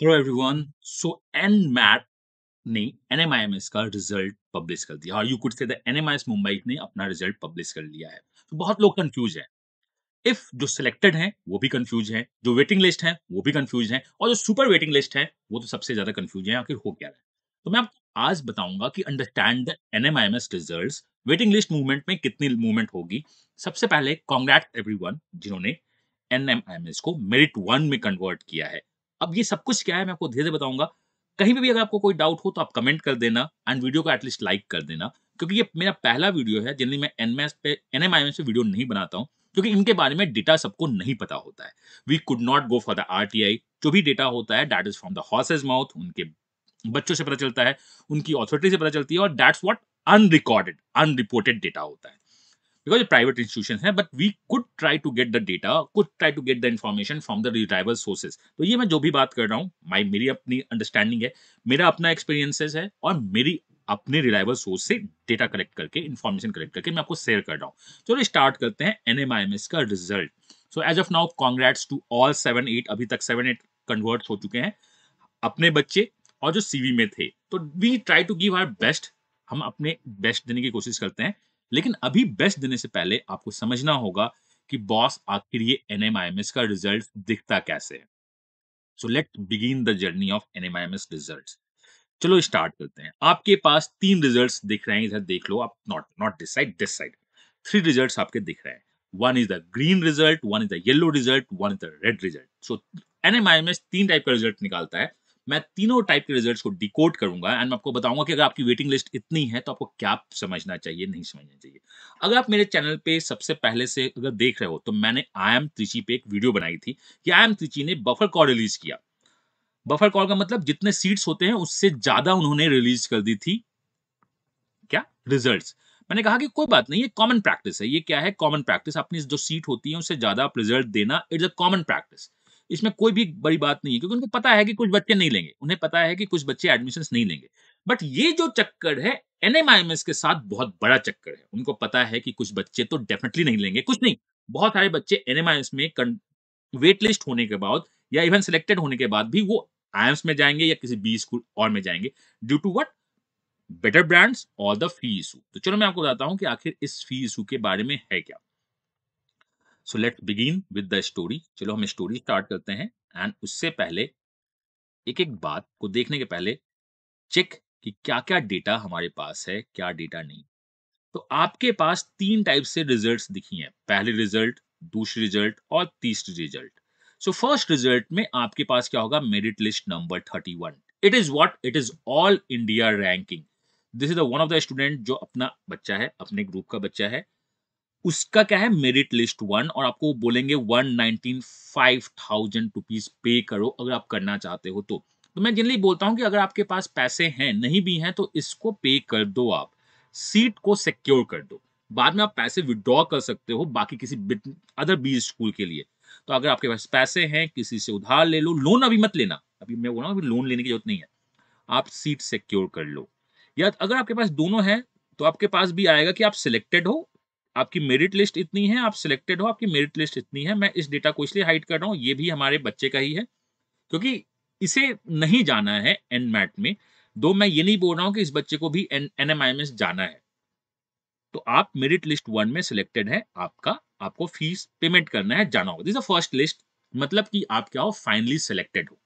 Hello everyone. So NMAT ने NMIMS का result publish कर दिया और you could say the NMIMS Mumbai ने अपना रिजल्ट पब्लिश कर लिया है। तो बहुत लोग कंफ्यूज हैं। इफ जो सिलेक्टेड हैं वो भी कंफ्यूज हैं, जो वेटिंग लिस्ट है वो भी कंफ्यूज हैं और जो सुपर वेटिंग लिस्ट है वो तो सबसे ज्यादा कंफ्यूज है आखिर हो क्या रहा है। तो मैं आपको आज बताऊंगा कि understand the NMIMS results, waiting list movement में कितनी मूवमेंट होगी। सबसे पहले कांग्रेट एवरीवन जिन्होंने एनएमआईएमएस को मेरिट 1 में कन्वर्ट किया है। अब ये सब कुछ क्या है मैं आपको धीरे-धीरे बताऊँगा। कहीं पे भी अगर आपको कोई डाउट हो तो आप कमेंट कर देना एंड वीडियो को एटलीस्ट लाइक कर देना, क्योंकि ये मेरा पहला वीडियो है। जनरली मैं एनएमआईएमएस पे वीडियो नहीं बनाता हूँ, क्योंकि इनके बारे में डेटा सबको नहीं पता होता है। We could not go for the RTI. जो भी डेटा होता है that is from the horse's mouth, उनके बच्चों से पता चलता है, उनकी अथॉरिटी से पता चलती है और that's what unrecorded, unreported data होता है। because ये प्राइवेट इंस्टीट्यूशन है, but we could try to get the data, could try to get the information from the reliable sources. तो ये मैं जो भी बात कर रहा हूँ मेरी अपनी अंडरस्टैंडिंग है, मेरा अपना एक्सपीरियंसेस है और मेरी अपने रिलायबल सोर्स से डेटा कलेक्ट करके, इन्फॉर्मेशन कलेक्ट करके मैं आपको शेयर कर रहा हूँ। चलो स्टार्ट करते हैं एनएमआईएमएस का result. So as of now congrats to all 7-8, अभी तक 7-8 कन्वर्ट हो चुके हैं अपने बच्चे और जो सीवी में थे। तो we try to give our best, हम अपने बेस्ट देने की कोशिश करते हैं। लेकिन अभी बेस्ट देने से पहले आपको समझना होगा कि बॉस आखिर ये एनएमआईएमएस का रिजल्ट दिखता कैसे है। So let's begin the journey of NMIMS results. चलो स्टार्ट करते हैं। आपके पास 3 रिजल्ट्स दिख रहे हैं, इधर देख लो आप, not not this side, this side. 3 results आपके दिख रहे हैं। One is the green result, one is the yellow result, one is the red result. So NMIMS 3 type का रिजल्ट निकालता है। मैं तीनों टाइप के रिजल्ट्स को डिकोड करूंगा एंड मैं आपको बताऊंगा कि अगर आपकी वेटिंग लिस्ट इतनी है तो आपको क्या समझना चाहिए, नहीं समझना चाहिए। अगर आप मेरे चैनल पे सबसे पहले से अगर देख रहे हो तो मैंने आई एम त्रिची पे एक वीडियो बनाई थी कि आई एम त्रिची ने बफर कॉल रिलीज किया। बफर कॉल का मतलब जितने सीट्स होते हैं उससे ज्यादा उन्होंने रिलीज कर दी थी क्या, रिजल्ट्स। मैंने कहा कि कोई बात नहीं, ये कॉमन प्रैक्टिस है। ये क्या है, कॉमन प्रैक्टिस। अपनी जो सीट होती है उससे ज्यादा आप रिजल्ट देना, इट्स अ कॉमन प्रैक्टिस। इसमें कोई भी बड़ी बात नहीं है, क्योंकि उनको पता है कि कुछ बच्चे नहीं लेंगे, उन्हें पता है कि कुछ बच्चे एडमिशन नहीं लेंगे। बट ये जो चक्कर है एनएमआईएमएस के साथ बहुत बड़ा चक्कर है। उनको पता है कि कुछ बच्चे तो डेफिनेटली नहीं लेंगे, कुछ नहीं, बहुत सारे बच्चे एनएमआईएमएस में वेट लिस्ट होने के बाद या इवन सिलेक्टेड होने के बाद भी वो आईएम्स में जाएंगे या किसी बी स्कूल और में जाएंगे, due to what, better brands और द फी इशू। तो चलो मैं आपको बताता हूं कि आखिर इस फी इशू के बारे में है क्या। So let's begin with the story. चलो हम स्टोरी स्टार्ट करते हैं। एंड उससे पहले एक एक बात को देखने के पहले चेक कि क्या क्या डेटा हमारे पास है, क्या डेटा नहीं। तो आपके पास 3 टाइप से रिजल्ट्स दिखी हैं, पहली रिजल्ट, दूसरी रिजल्ट और तीसरी रिजल्ट। सो फर्स्ट रिजल्ट में आपके पास क्या होगा, merit list number 31। It is what, it is all India ranking. This is the one of the student जो अपना बच्चा है, अपने ग्रुप का बच्चा है, उसका क्या है, मेरिट लिस्ट 1। और आपको बोलेंगे 195,000 रुपीज पे करो अगर आप करना चाहते हो तो मैं जनरली बोलता हूं कि अगर आपके पास पैसे हैं, नहीं भी हैं तो इसको पे कर दो, आप सीट को सिक्योर कर दो। बाद में आप पैसे विड्रॉ कर सकते हो बाकी किसी अदर बी स्कूल के लिए। तो अगर आपके पास पैसे हैं, किसी से उधार ले लो, लोन अभी मत लेना, अभी मैं बोल रहा हूँ अभी लोन लेने की जरूरत नहीं है, आप सीट सिक्योर कर लो। या अगर आपके पास दोनों है तो आपके पास भी आएगा कि आप सिलेक्टेड हो, आपकी मेरिट लिस्ट इतनी है, आप सिलेक्टेड हो, आपकी मेरिट लिस्ट इतनी है। मैं इस डेटा को इसलिए हाइड कर रहा हूँ, ये भी हमारे बच्चे का ही है, क्योंकि इसे नहीं जाना है एनमैट में। दो मैं ये नहीं बोल रहा हूँ कि इस बच्चे को भी एनएमआईएमएस जाना है। तो आप मेरिट लिस्ट 1 में सिलेक्टेड है, आपका आपको फीस पेमेंट करना है, जाना होगा। This is the first list, मतलब कि आप क्या हो, फाइनली सिलेक्टेड हो।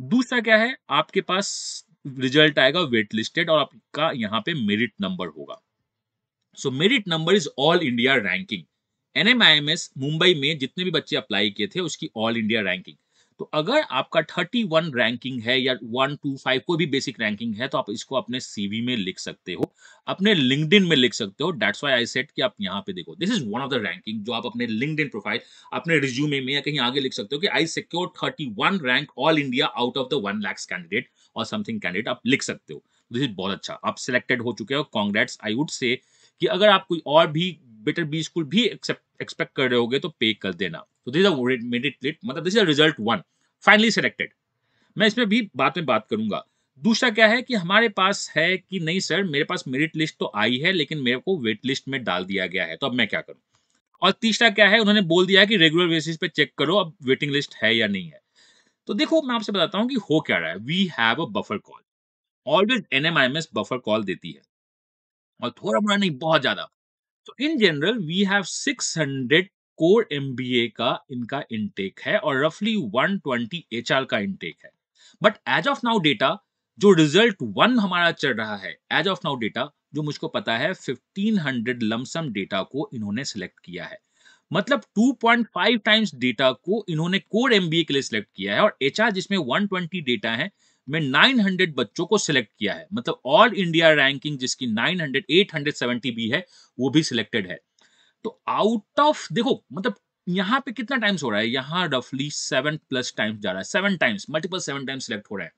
दूसरा क्या है, आपके पास रिजल्ट आएगा वेट लिस्टेड और आपका यहाँ पे मेरिट नंबर होगा। So merit number is all India ranking. NMIMS Mumbai में जितने भी बच्चे अप्लाई किए थे उसकी ऑल इंडिया रैंकिंग। तो अगर आपका 31 रैंकिंग है या 125 कोई भी बेसिक रैंकिंग है तो आप इसको अपने सीवी में लिख सकते हो, अपने लिंक्डइन में लिख सकते हो। दैट्स व्हाई आई सेड कि आप यहाँ पे देखो, this is one of the ranking जो आप अपने लिंक्डइन प्रोफाइल, अपने रिज्यूमे में या कहीं आगे लिख सकते हो कि I secure 31 rank all India out of the 1 lakh candidate और समथिंग कैंडिडेट, आप लिख सकते हो। दिस इज बहुत अच्छा, आप सिलेक्टेड हो चुके हो, कांग्रेट्स। आई वुड से कि अगर आप कोई और भी बेटर बी स्कूल भी एक्सपेक्ट कर रहे होगे तो पे कर देना। तो दिस इज मेरिट लिस्ट, मतलब this is result 1, finally selected. मैं इसमें भी बाद में बात करूंगा। दूसरा क्या है कि हमारे पास है कि नहीं सर, मेरे पास मेरिट लिस्ट तो आई है लेकिन मेरे को वेट लिस्ट में डाल दिया गया है, तो अब मैं क्या करूं। और तीसरा क्या है, उन्होंने बोल दिया है कि रेगुलर बेसिस पे चेक करो अब वेटिंग लिस्ट है या नहीं है। तो देखो मैं आपसे बताता हूँ कि हो क्या रहा है। We have a buffer call, always NMIMS buffer call देती है, और थोड़ा मोड़ा नहीं, बहुत ज्यादा। तो in general we have 600 core MBA का इनका इंटेक है, और रफली 120 एचआर का इंटेक है। But as of now data, जो रिजल्ट वन हमारा चल रहा है, एज ऑफ नाउ डेटा जो मुझको पता है, 1500 लमसम डेटा को इन्होंने सिलेक्ट किया है। मतलब 2.5 टाइम्स डेटा को इन्होंने कोर एमबीए के लिए सिलेक्ट किया है, और एचआर जिसमें 120 डेटा है में 900 बच्चों को सिलेक्ट किया है। मतलब ऑल इंडिया रैंकिंग जिसकी 900 870 भी है, वो भी सिलेक्टेड है। तो आउट ऑफ, देखो मतलब यहाँ पे कितना टाइम्स हो रहा है, यहाँ रफली 7+ टाइम्स जा रहा है, 7 टाइम्स, मल्टीपल 7 टाइम्स सिलेक्ट हो रहा है।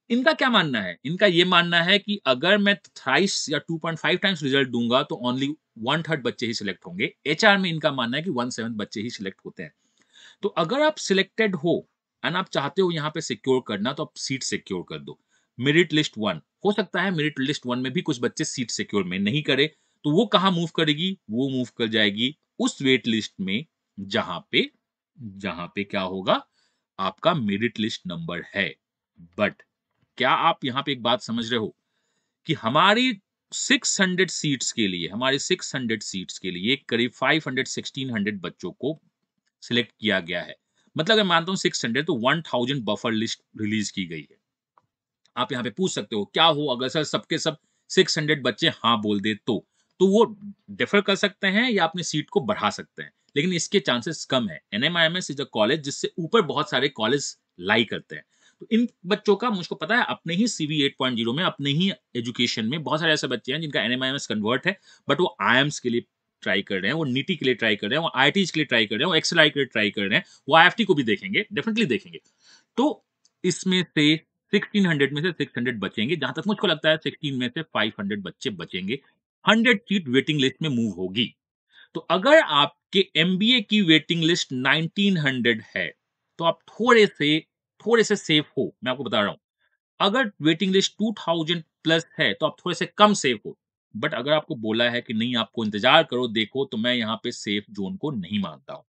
इनका क्या मानना है? इनका ये मानना है कि अगर मैं थ्राइस या 2.5 टाइम्स रिजल्ट दूंगा तो ओनली 1/3 बच्चे ही सिलेक्ट होंगे। एचआर में इनका मानना है कि 1/7 बच्चे ही सिलेक्ट होते हैं। तो अगर आप सिलेक्टेड हो एंड आप चाहते हो यहाँ पे सिक्योर करना, तो आप सीट सिक्योर कर दो। मेरिट लिस्ट वन, हो सकता है मेरिट लिस्ट वन में भी कुछ बच्चे सीट सिक्योर में नहीं करे, तो वो कहाँ मूव करेगी? वो मूव कर जाएगी उस वेट लिस्ट में जहां पे क्या होगा, आपका मेरिट लिस्ट नंबर है। बट क्या आप यहाँ पे एक बात समझ रहे हो कि हमारी 600 सीट्स के लिए करीब 500 1600 बच्चों को सिलेक्ट किया गया है। मतलब अगर मानता हूँ 600, तो 1000 बफर लिस्ट रिलीज की गई है। आप यहाँ पे पूछ सकते हो क्या हो अगर सर सबके सब 600 बच्चे हाँ बोल दे, तो वो डिफर कर सकते हैं या अपनी सीट को बढ़ा सकते हैं, लेकिन इसके चांसेस कम है। एनएमआईएमएस इज अ कॉलेज जिससे ऊपर बहुत सारे कॉलेज लाई करते हैं। तो इन बच्चों का मुझको पता है, अपने ही सीवी 8.0 में, अपने ही एजुकेशन में बहुत सारे ऐसे बच्चे हैं जिनका एनएमआईएमएस कन्वर्ट है, बट वो आईएम्स के लिए ट्राई कर रहे हैं, वो नीटी के लिए ट्राई कर रहे हैं, वो आईआईटीज के लिए ट्राई कर रहे हैं, वो एक्सएलआई के लिए ट्राई कर रहे हैं, वो आईएफटी को भी देखेंगे, डेफिनेटली देखेंगे। तो इसमें से 1600 में से 600 बचेंगे, जहां तक मुझको लगता है 16 में से 500 बच्चे बचेंगे। 100 सीट वेटिंग लिस्ट में मूव होगी। तो अगर आपके एमबीए की वेटिंग लिस्ट 1900 है, तो आप थोड़े से सेफ हो। मैं आपको बता रहा हूं, अगर वेटिंग लिस्ट 2000 प्लस है तो आप थोड़े से कम सेफ हो। बट अगर आपको बोला है कि नहीं आपको इंतजार करो देखो, तो मैं यहाँ पे सेफ जोन को नहीं मानता हूँ।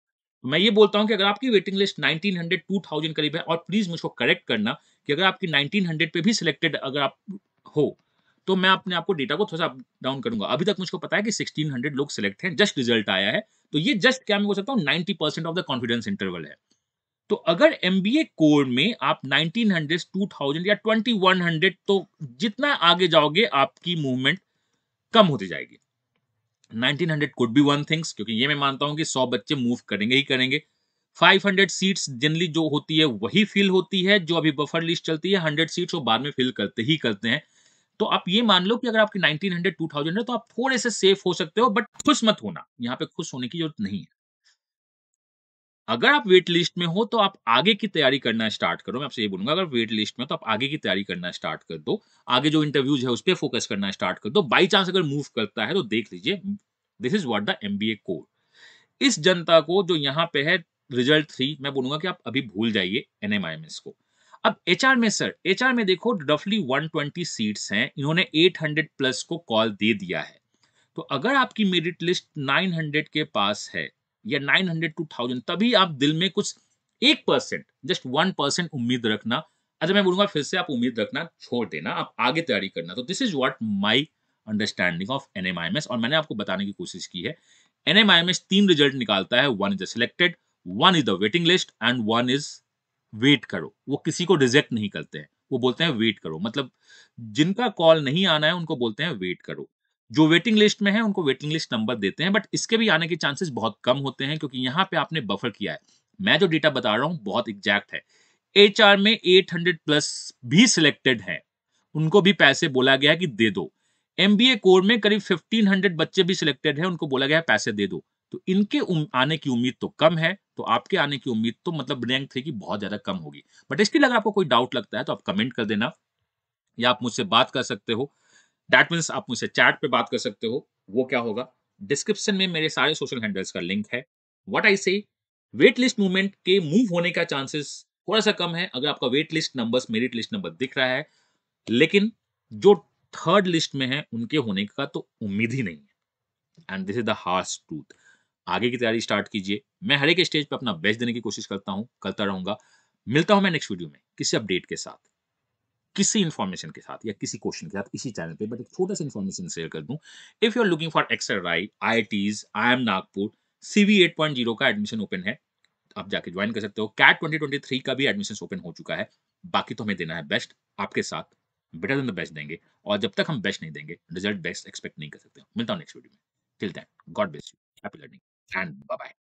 तो मैं ये बोलता हूँ कि अगर आपकी वेटिंग लिस्ट 1900 2000 करीब है, और प्लीज मुझको करेक्ट करना कि अगर आपकी 1900 पे भी सिलेक्टेड अगर आप हो, तो मैं अपने आपको डेटा को थोड़ा सा अप डाउन करूंगा। अभी तक मुझको पता है कि 1600 लोग सिलेक्ट हैं, जस्ट रिजल्ट आया है। तो ये जस्ट क्या मैं बोल सकता हूँ, 90% ऑफ द कॉन्फिडेंस इंटरवल है। तो अगर एमबीए कोर में आप 1900 2000 या 2100, तो जितना आगे जाओगे आपकी मूवमेंट कम होती जाएगी। 1900 कुड बी वन थिंग्स, क्योंकि ये मैं मानता हूं कि 100 बच्चे मूव करेंगे ही करेंगे। 500 सीट्स जनरली जो होती है वही फिल होती है, जो अभी बफर लिस्ट चलती है 100 सीट्स वो बाद में फिल करते ही करते हैं। तो आप ये मान लो कि अगर आपकी 1900 2000 है तो आप थोड़े से सेफ हो सकते हो, बट खुश मत होना, यहाँ पे खुश होने की जरूरत नहीं है। अगर आप वेट लिस्ट में हो तो आप आगे की तैयारी करना स्टार्ट करो। मैं आपसे ये बोलूंगा, अगर वेट लिस्ट में तो आप आगे की तैयारी करना स्टार्ट कर दो। आगे जो इंटरव्यूज है उस पर फोकस करना स्टार्ट कर दो। बाई चांस अगर मूव करता है तो देख लीजिए, this is what the MBA core. इस जनता को जो यहाँ पे है रिजल्ट 3, मैं बोलूंगा कि आप अभी भूल जाइए एनएमआईएमएस को। अब एचआर में सर, एचआर में देखो रफली 120 सीट्स हैं, इन्होंने 800 प्लस को कॉल दे दिया है। तो अगर आपकी मेरिट लिस्ट 900 के पास है या 900 टू 1000, तभी आप दिल में कुछ 1%, जस्ट 1% उम्मीद रखना। अच्छा मैं बोलूंगा फिर से, आप उम्मीद रखना छोड़ देना, आप आगे तैयारी करना। तो this is what my understanding of NMIMS, और मैंने आपको बताने की कोशिश की है। एनएमआईएमएस 3 रिजल्ट निकालता है, one is the selected, one is the waiting list and one is wait करो। वो किसी को रिजेक्ट नहीं करते हैं, वो बोलते हैं वेट करो। मतलब जिनका कॉल नहीं आना है उनको बोलते हैं वेट करो। जो वेटिंग लिस्ट में है उनको वेटिंग लिस्ट नंबर देते हैं, बट इसके भी आने के चांसेस बहुत कम होते हैं, क्योंकि यहाँ पे आपने बफर किया है। मैं जो डेटा बता रहा हूँ बहुत एग्जैक्ट है। एचआर में 800 प्लस भी सिलेक्टेड है, उनको भी पैसे बोला गया है कि दे दो। एमबीए कोर में करीब 1500 बच्चे भी सिलेक्टेड है, उनको बोला गया है पैसे दे दो। तो इनके आने की उम्मीद तो कम है, तो आपके आने की उम्मीद तो मतलब रैंक 3 की बहुत ज्यादा कम होगी। बट स्टिल अगर आपको कोई डाउट लगता है तो आप कमेंट कर देना, या आप मुझसे बात कर सकते हो। दैट मीन्स आप मुझसे चैट पे बात कर सकते हो। वो क्या होगा, डिस्क्रिप्शन में मेरे सारे सोशल हैंडल्स का लिंक है। What I say, wait list movement के मूव होने का चांसेस थोड़ा सा कम है अगर आपका wait list numbers merit list number दिख रहा है, लेकिन जो थर्ड लिस्ट में है उनके होने का तो उम्मीद ही नहीं है। And this is the harsh truth. आगे की तैयारी स्टार्ट कीजिए। मैं हर एक स्टेज पे अपना बेस्ट देने की कोशिश करता हूँ, करता रहूंगा। मिलता हूँ मैं नेक्स्ट वीडियो में किसी अपडेट के साथ, किसी इन्फॉर्मेशन के साथ या किसी क्वेश्चन के साथ इसी चैनल पे, बट एक छोटा-सा इन्फॉर्मेशन शेयर कर दूँ। If you are looking for excel right, IITs, IIM Nagpur, CV 8.0 का एडमिशन ओपन है। आप जाके जॉइन कर सकते हो। कैट 2023 का भी एडमिशन्स ओपन हो चुका है। बाकी तो हमें देना है बेस्ट, आपके साथ बेटर देन द बेस्ट देंगे, और जब तक हम बेस्ट नहीं देंगे, रिजल्ट बेस्ट एक्सपेक्ट नहीं कर सकते। मिलता हूँ नेक्स्ट वीडियो में। Till then, God bless you, happy learning and bye bye.